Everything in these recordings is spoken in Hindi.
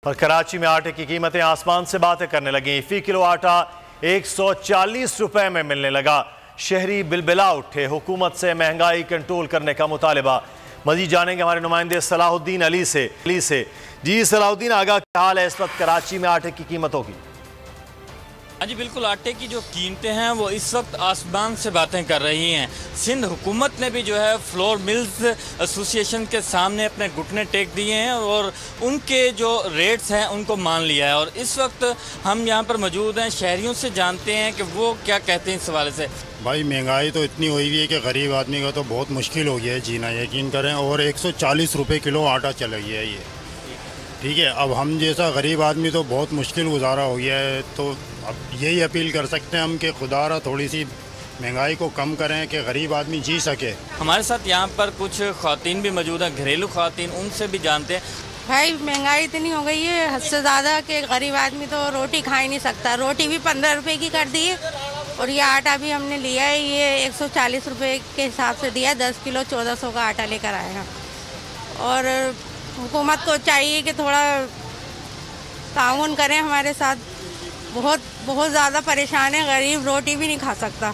और कराची में आटे की कीमतें आसमान से बातें करने लगी। फी किलो आटा 140 रुपए में मिलने लगा। शहरी बिलबिला उठे। हुकूमत से महंगाई कंट्रोल करने का मुतालिबा। मजीद जानेंगे हमारे नुमाइंदे सलाहुद्दीन अली से। जी सलाहुद्दीन, आगा क्या हाल है इस वक्त कराची में आटे की कीमतों की? हाँ जी बिल्कुल, आटे की जो कीमतें हैं वो इस वक्त आसमान से बातें कर रही हैं। सिंध हुकूमत ने भी जो है फ्लोर मिल्स एसोसिएशन के सामने अपने घुटने टेक दिए हैं और उनके जो रेट्स हैं उनको मान लिया है। और इस वक्त हम यहाँ पर मौजूद हैं, शहरियों से जानते हैं कि वो क्या कहते हैं इस हवाले से। भाई महंगाई तो इतनी हुई हुई है कि गरीब आदमी का तो बहुत मुश्किल हो गया है जीना, यकीन करें। और 140 रुपये किलो आटा चला गया है ये, ठीक है। अब हम जैसा गरीब आदमी तो बहुत मुश्किल गुजारा हो गया है। तो अब यही अपील कर सकते हैं हम कि खुदारा थोड़ी सी महंगाई को कम करें कि गरीब आदमी जी सके। हमारे साथ यहाँ पर कुछ ख़वातीन भी मौजूद हैं, घरेलू ख़वातीन, उनसे भी जानते हैं। भाई महंगाई इतनी हो गई है हद से ज़्यादा कि गरीब आदमी तो रोटी खा ही नहीं सकता। रोटी भी 15 रुपए की कर दी है और ये आटा भी हमने लिया है, ये 140 रुपए के हिसाब से दिया है। 10 किलो 1400 का आटा लेकर आए हैं। और हुकूमत को चाहिए कि थोड़ा ताउन करें हमारे साथ। बहुत ज़्यादा परेशान है, गरीब रोटी भी नहीं खा सकता।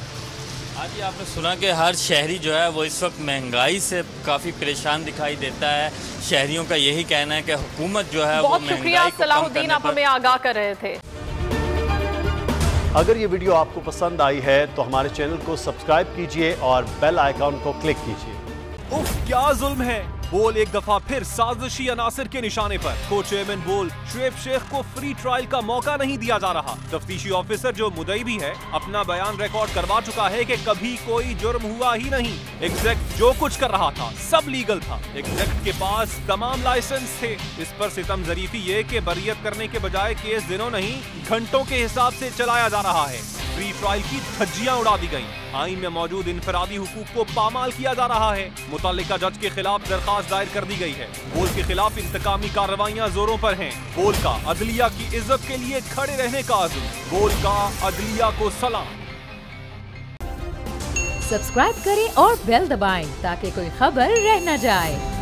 आज आपने सुना कि हर शहरी जो है वो इस वक्त महंगाई से काफ़ी परेशान दिखाई देता है। शहरियों का यही कहना है कि हुकूमत जो है वो महंगाई को सलाहुद्दीन, आप हमें आगाह कर रहे थे। अगर ये वीडियो आपको पसंद आई है तो हमारे चैनल को सब्सक्राइब कीजिए और बेल आइकॉन को क्लिक कीजिए। उफ क्या जुल्म है। बोल एक दफा फिर साजिशी अनासिर के निशाने पर। को चेयरमैन बोल शुएब शेख को फ्री ट्रायल का मौका नहीं दिया जा रहा। तफ्तीशी ऑफिसर जो मुदई भी है अपना बयान रिकॉर्ड करवा चुका है कि कभी कोई जुर्म हुआ ही नहीं। एग्जैक्ट जो कुछ कर रहा था सब लीगल था। एग्जैक्ट के पास तमाम लाइसेंस थे। इस पर सितम जरीफी ये कि बरियत करने के बजाय केस दिनों नहीं घंटों के हिसाब से चलाया जा रहा है। फ्री ट्रायल की धज्जियां उड़ा दी गईं। आईन में मौजूद इनफरादी हुकूक को पामाल किया जा रहा है। मुतल्लिका जज के खिलाफ दरखास्त दायर कर दी गई है। बोल के खिलाफ इंतकामी कार्रवाइयां जोरों पर हैं। बोल का अदलिया की इज्जत के लिए खड़े रहने का अज़्म। बोल का अदलिया को सलाम। सब्सक्राइब करें और बेल दबाएं ताकि कोई खबर रह न जाए।